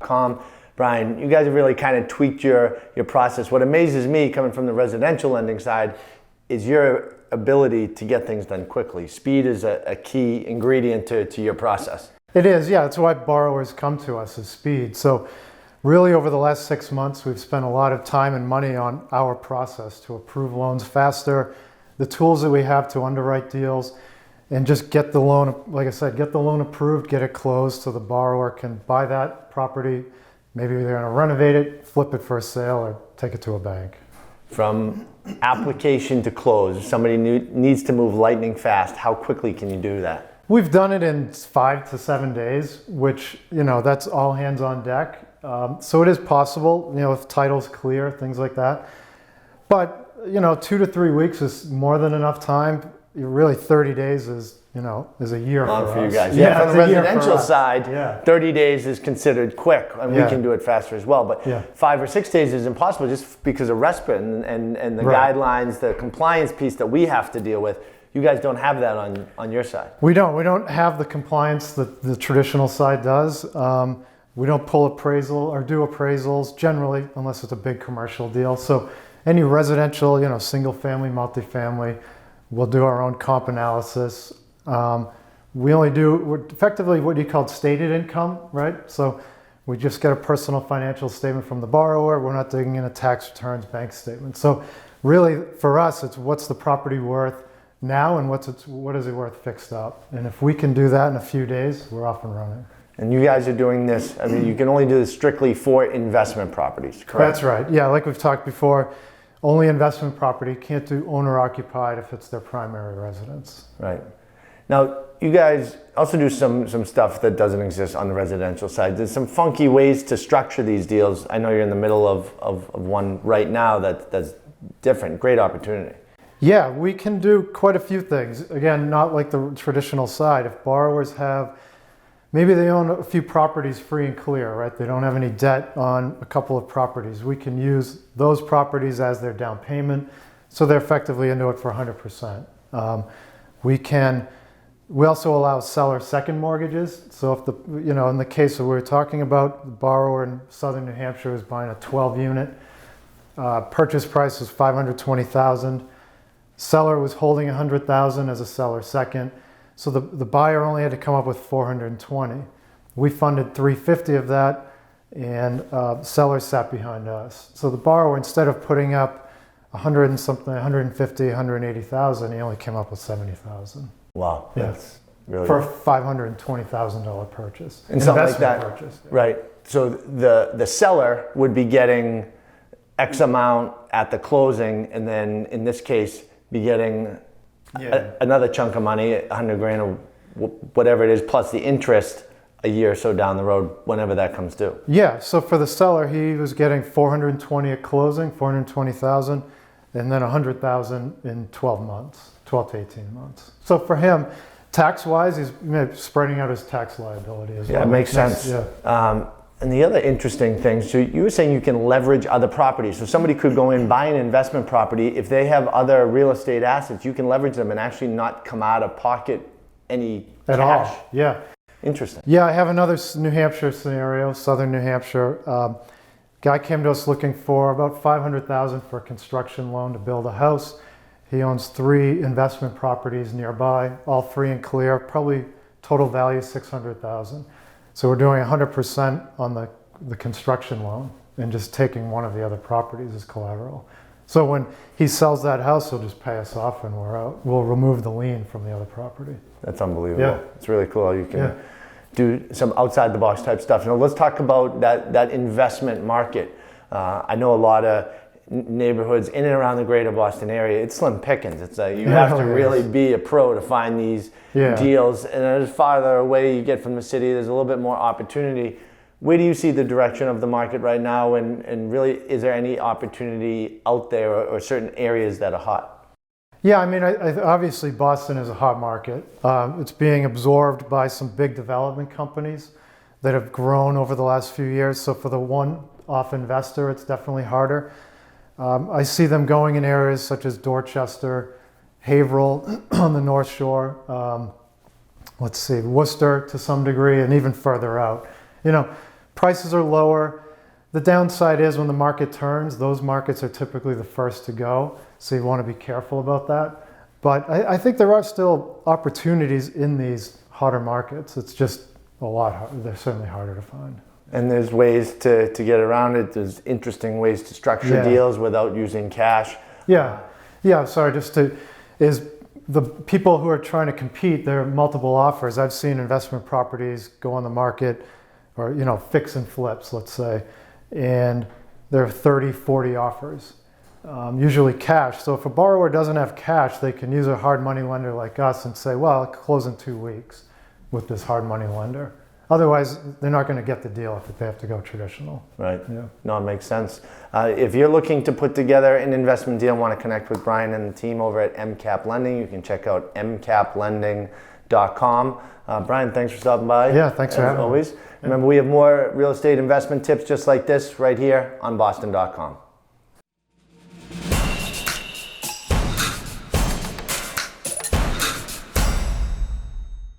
EMCAP.com. Brian, you guys have really kind of tweaked your process. What amazes me coming from the residential lending side is your ability to get things done quickly. Speed is a key ingredient to your process. It is, yeah. It's why borrowers come to us, is speed. So really over the last 6 months, we've spent a lot of time and money on our process to approve loans faster, the tools that we have to underwrite deals, and just get the loan, like I said, get the loan approved, get it closed so the borrower can buy that property. Maybe they're going to renovate it, flip it for a sale, or take it to a bank. From application to close, if somebody needs to move lightning fast, how quickly can you do that? We've done it in 5 to 7 days, which, that's all hands on deck. So it is possible, if title's clear, things like that. But, 2 to 3 weeks is more than enough time. Really 30 days is a year for you guys. Yeah, from the residential side, 30 days is considered quick, and we can do it faster as well. But 5 or 6 days is impossible just because of respite and the guidelines, the compliance piece that we have to deal with. You guys don't have that on your side. We don't have the compliance that the traditional side does. We don't pull appraisal or do appraisals generally, unless it's a big commercial deal. So any residential, single family, multifamily, we'll do our own comp analysis. We're effectively what you call stated income, right? So we just get a personal financial statement from the borrower. We're not digging into tax returns, bank statements. So really for us, it's what's the property worth now and what is it worth fixed up. And if we can do that in a few days, we're off and running. And you guys are doing this, you can only do this strictly for investment properties, correct? That's right. Yeah, like we've talked before, only investment property, can't do owner occupied if it's their primary residence. Right. Now, you guys also do some stuff that doesn't exist on the residential side. There's some funky ways to structure these deals. I know you're in the middle of one right now that's different. Great opportunity. Yeah, we can do quite a few things. Again, not like the traditional side. If borrowers maybe they own a few properties free and clear, right? They don't have any debt on a couple of properties. We can use those properties as their down payment, so they're effectively into it for 100%. We also allow seller second mortgages. So if in the case that we were talking about, the borrower in southern New Hampshire is buying a 12 unit. Purchase price was $520,000. Seller was holding $100,000 as a seller second. So the buyer only had to come up with $420,000. We funded $350,000 of that, and seller sat behind us. So the borrower, instead of putting up $150,000, $180,000, he only came up with $70,000. Wow, that's really for a $520,000 purchase. And something like that, purchase. Right? So the seller would be getting X amount at the closing, and then in this case, be getting another chunk of money, $100,000 or whatever it is, plus the interest a year or so down the road, whenever that comes due. Yeah. So for the seller, he was getting $420,000 at closing, $420,000, and then $100,000 in 12 months, 12 to 18 months. So for him, tax-wise, he's spreading out his tax liability as well. Yeah, it makes sense. Yeah. And the other interesting thing, so you were saying you can leverage other properties. So somebody could go in, buy an investment property. If they have other real estate assets, you can leverage them and actually not come out of pocket any at cash. All. Yeah. Interesting. Yeah, I have another New Hampshire scenario, southern New Hampshire. Guy came to us looking for about $500,000 for a construction loan to build a house. He owns 3 investment properties nearby, all free and clear, probably total value $600,000. So we're doing 100% on the construction loan and just taking one of the other properties as collateral. So when he sells that house, he'll just pay us off and we're out. We'll remove the lien from the other property. That's unbelievable. Yeah. It's really cool how you can do some outside the box type stuff. Now let's talk about that investment market. I know a lot of neighborhoods in and around the greater Boston area, it's slim pickings. It's you have to really be a pro to find these deals. And as farther away you get from the city, there's a little bit more opportunity. Where do you see the direction of the market right now? And really, is there any opportunity out there or certain areas that are hot? Yeah, I mean, obviously Boston is a hot market. It's being absorbed by some big development companies that have grown over the last few years. So for the one-off investor, it's definitely harder. I see them going in areas such as Dorchester, Haverhill on the North Shore, Worcester to some degree, and even further out. prices are lower. The downside is when the market turns, those markets are typically the first to go. So you want to be careful about that. But I think there are still opportunities in these hotter markets. It's just a lot harder. They're certainly harder to find. And there's ways to get around it. There's interesting ways to structure deals without using cash. Sorry, is the people who are trying to compete, there are multiple offers. I've seen investment properties go on the market, or fix and flips, let's say, and there are 30, 40 offers, usually cash. So if a borrower doesn't have cash, they can use a hard money lender like us and say, well, I'll close in 2 weeks with this hard money lender. Otherwise, they're not going to get the deal if they have to go traditional. Right. Yeah. No, it makes sense. If you're looking to put together an investment deal and want to connect with Brian and the team over at EMCAP Lending, you can check out emcaplending.com. Brian, thanks for stopping by. Yeah, thanks for having me. As always. Remember, we have more real estate investment tips just like this right here on boston.com.